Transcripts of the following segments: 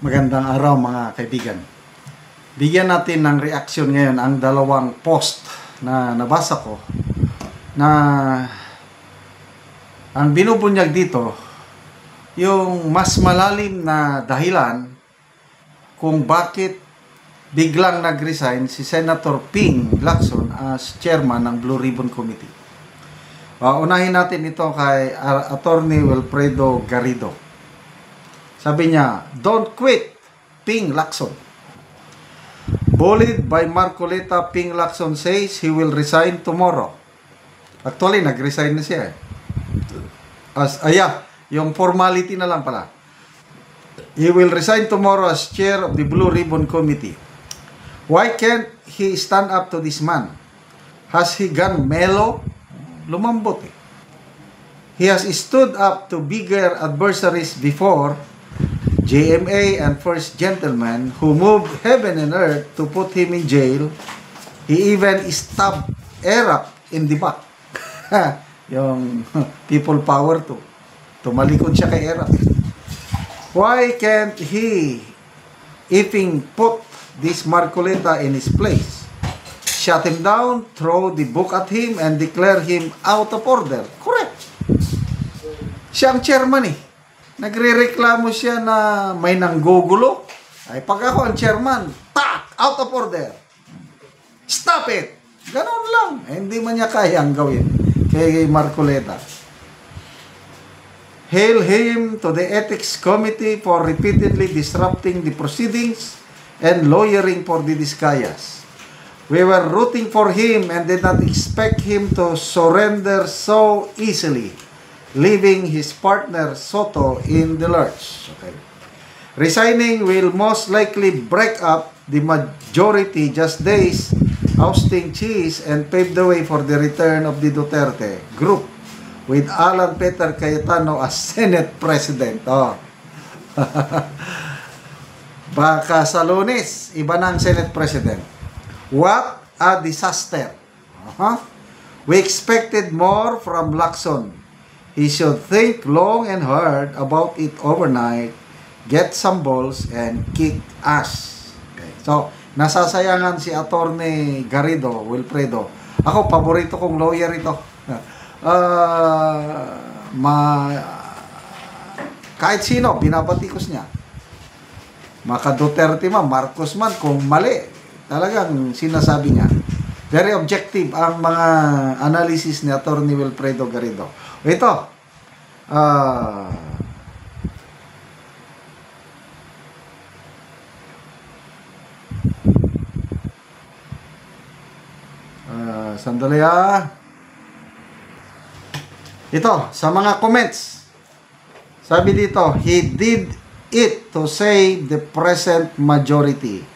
Magandang araw mga kaibigan. Bigyan natin ng reaksyon ngayon ang dalawang post na nabasa ko na ang binubunyag dito yung mas malalim na dahilan kung bakit biglang nag-resign si Senator Ping Lacson as chairman ng Blue Ribbon Committee. Unahin natin ito kay Attorney Wilfredo Garrido. Sabi niya, "Don't quit, Ping Lacson." Bullied by Marcoleta, Ping Lacson says he will resign tomorrow. Actually, nag-resign na siya yung formality na lang pala. He will resign tomorrow as chair of the Blue Ribbon Committee. Why can't he stand up to this man? Has he gone mellow? Lumambot eh. He has stood up to bigger adversaries before, JMA and First Gentleman, who moved heaven and earth to put him in jail. He even stabbed Erap in the back. Yung people power to. Tumalikod siya kay Erap. Why can't he even put this Marcoleta in his place? Shut him down, throw the book at him, and declare him out of order. Correct. Siya ang chairman eh. Nagre-reklamo siya na may nanggugulo. Ay, pag ako ang chairman, out of order. Stop it! Ganon lang. Hindi man niya kayang gawin kay Marcoleta. Hail him to the Ethics Committee for repeatedly disrupting the proceedings and lawyering for the Discayas. We were rooting for him and did not expect him to surrender so easily, leaving his partner Soto in the lurch. Okay. Resigning will most likely break up the majority just days, ousting Cheese, and pave the way for the return of the Duterte group with Alan Peter Cayetano as Senate President. Baka sa Lunes, iba ng Senate President. What a disaster. We expected more from Lacson. He should think long and hard about it overnight, get some balls, and kick ass. Okay. So, nasasayangan si Attorney Garrido, Wilfredo. Ako, paborito kong lawyer ito. Kahit sino, binabatikos niya. Maka Duterte man, Marcos man, kung mali, talagang sinasabi niya. Very objective ang mga analysis ni Attorney Wilfredo Garrido. Ito, sandali Ito, sa mga comments. Sabi dito, he did it to save the present majority.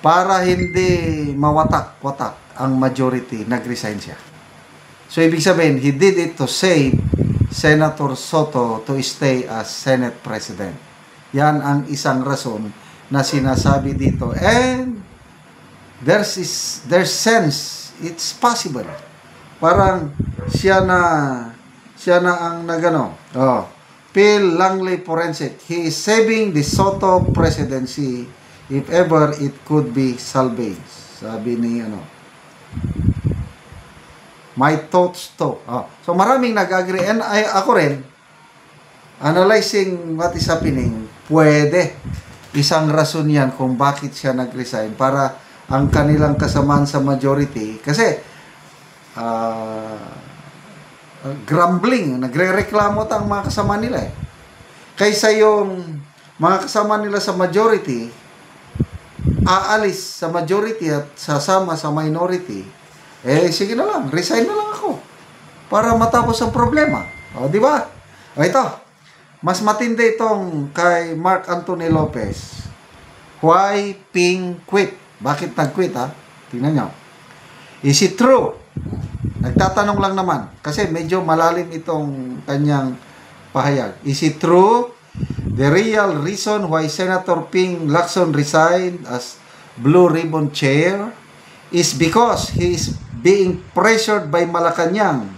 Para hindi mawatak-watak ang majority, nag-resign siya. So, ibig sabihin, he did it to save Senator Soto to stay as Senate President. Yan ang isang rason na sinasabi dito. And there's sense, it's possible. Parang siya na ang nagano. Phil Langley Forensic. He is saving the Soto presidency if ever it could be salvaged. Sabi ni my thoughts to. So maraming nag-agree. And ako rin, analyzing what is happening, pwede. Isang rason yan kung bakit siya nag-resign. Para ang kanilang kasamaan sa majority. Kasi, grumbling, nagre-reklamo ang mga kasama nila eh. Kaysa yung mga kasama nila sa majority, aalis sa majority at sasama sa minority, sige na lang, resign na lang ako para matapos ang problema. Di ba? Ito, mas matindi itong kay Mark Anthony Lopez. Why Ping quit? Bakit nag-quit Tingnan nyo. Is it true? Nagtatanong lang naman kasi medyo malalim itong kanyang pahayag. Is it true? The real reason why Senator Ping Lacson resigned as Blue Ribbon Chair is because he is being pressured by Malacanang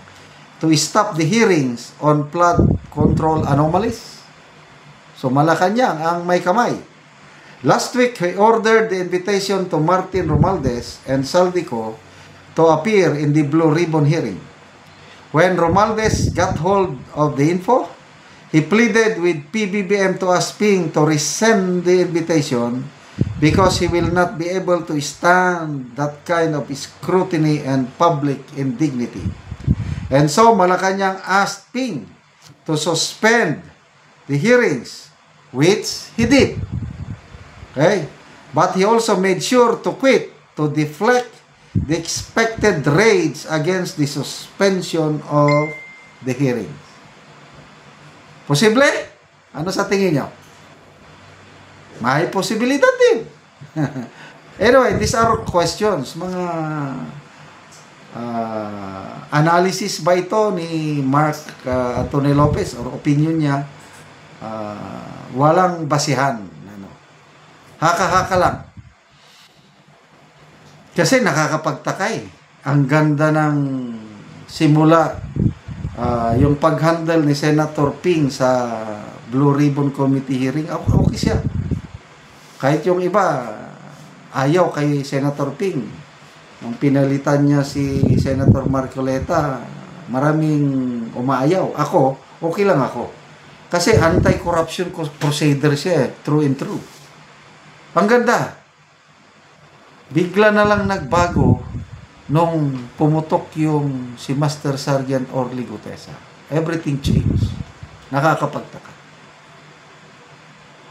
to stop the hearings on flood control anomalies. So Malacanang ang may kamay. Last week, he ordered the invitation to Martin Romualdez and Saldico to appear in the Blue Ribbon hearing. When Romualdez got hold of the info, he pleaded with PBBM to ask Ping to rescind the invitation because he will not be able to stand that kind of scrutiny and public indignity. And so Malacanang asked Ping to suspend the hearings, which he did. Okay? But he also made sure to quit to deflect the expected rage against the suspension of the hearing. Posible? Ano sa tingin nyo? May posibilidad din. Anyway, these are questions. Mga analysis ba ito ni Mark Anthony Lopez or opinion niya? Walang basihan. Haka-haka lang. Kasi nakakapagtakay. Ang ganda ng simula. Yung pag-handle ni Senator Ping sa Blue Ribbon Committee hearing, okay siya. Kahit yung iba, ayaw kay Senator Ping. Nung pinalitan niya si Senator Marcoleta, maraming umaayaw. Ako, okay lang ako. Kasi anti-corruption procedure siya, true and true. Ang ganda. Bigla na lang nagbago nung pumutok yung si Master Sergeant Orly Gutesa. Everything changed. Nakakapagtaka.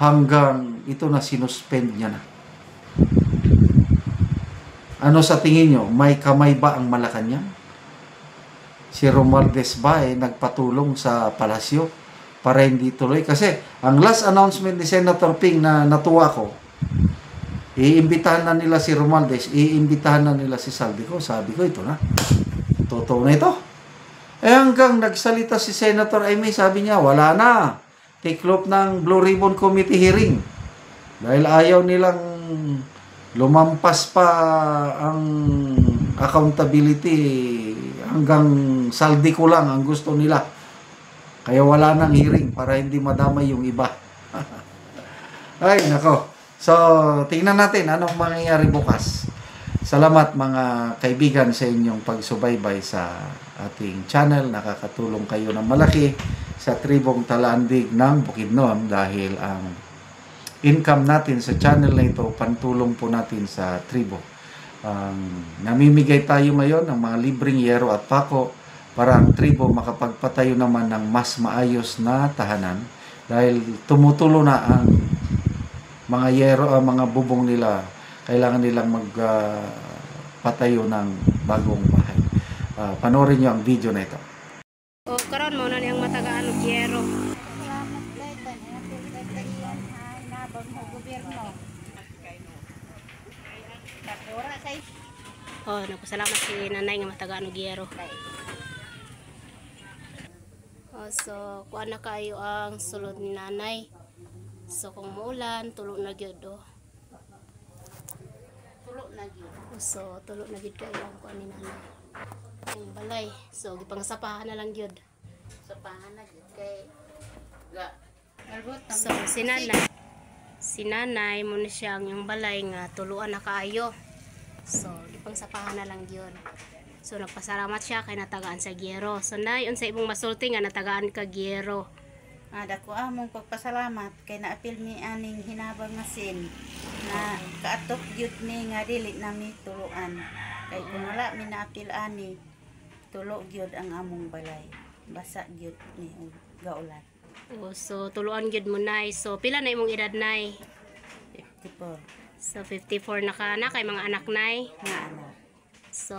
Hanggang ito na sinuspend niya na. Ano sa tingin nyo? May kamay ba ang Malacanang? Si Romualdez ba nagpatulong sa palasyo para hindi tuloy? Kasi ang last announcement ni Senator Ping na natuwa ko, iimbitahan na nila si Romualdez, iimbitahan na nila si Saldico. Sabi ko, ito na. Totoo na ito. Hanggang nagsalita si Senator Amy, sabi niya, wala na. Tiklop ng Blue Ribbon Committee hearing. Dahil ayaw nilang lumampas pa ang accountability, hanggang Saldico lang ang gusto nila. Kaya wala nang hearing para hindi madamay yung iba. Ay, nako. So, tingnan natin anong mangyayari bukas. Salamat mga kaibigan sa inyong pagsubaybay sa ating channel. Nakakatulong kayo ng malaki sa tribong Talandig ng Bukidnon dahil ang income natin sa channel na ito, pantulong po natin sa tribo. Namimigay tayo ngayon ng mga libreng yero at pako para ang tribo makapagpatayo naman ng mas maayos na tahanan dahil tumutulo na ang mga yero, mga bubong nila, kailangan nilang magpatayo ng bagong bahay. Panoorin nyo ang video na ito. O karon mo na niyang matagaan og yero. Oh, nagpasalamat si nanay nga matagaan og yero. Oh, so kuan na kayo ang sulod ni nanay. So kung muulan, tulo na gyud oh. Tulo na gyud. So tulo na gyud kayo ang kuan ni nanay. Ang balay. So gipangsapahan na lang gyud. Sapahan na gyud kay ga. So si nanay mo na siyang yung balay nga tuluan na kaayo. So gipangsapahan na lang gyud. So nagpasalamat siya kay natagaan sa gyero. So nay unsa imong masulti nga natagaan ka gyero? Dako among pagpasalamat kay naapil mi aning hinabang masin na kaatok gyud ni nga dili nami tuluan. Kay kung wala mi naapil ani, tulo gyud ang among balay. Basa gyud ni gaulan. Oh, so tuluan gyud mo nay. So pila na imong edad nay? 54 So 54 na ka na kay mga anak nay. nga anak. So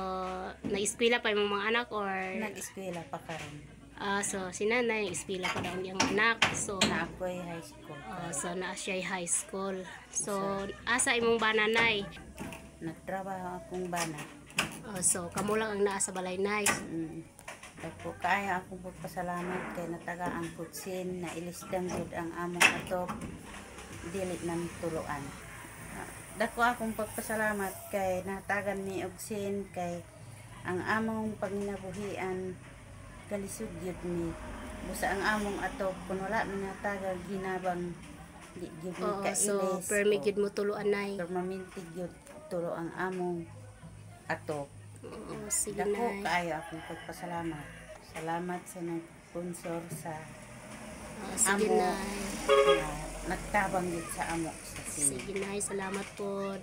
nag-eskwela pa imong mga anak or Nag-eskwela pa karon. so si nanay nag-eskwela pa daw niyang anak. So Na ako'y high school. so na siya high school. So asa imong bana nay? Nagtrabaho akong bana. So kamo lang ang naa sa balay nay. Dako kaya akong pagpasalamat kay natagaan kutsin na ilisdang gyud ang among atop dili nami tuluan. Dako akong pagpasalamat kay natagan mi og sin kay ang among panginabuhian kalisod gyud mi busa ang among atop kun wala minatagag hinabang di gyud mi Oo, kailis. so permi gyud mo tuluan nay. Permanente gyud tulo ang among atop. Oo, sige Dako nay. kaayo akong pagpasalamat. Salamat sa nag-sponsor sa Sige amo nay. na nagtabang gyud sa amo sa sin. Sige nay, salamat po.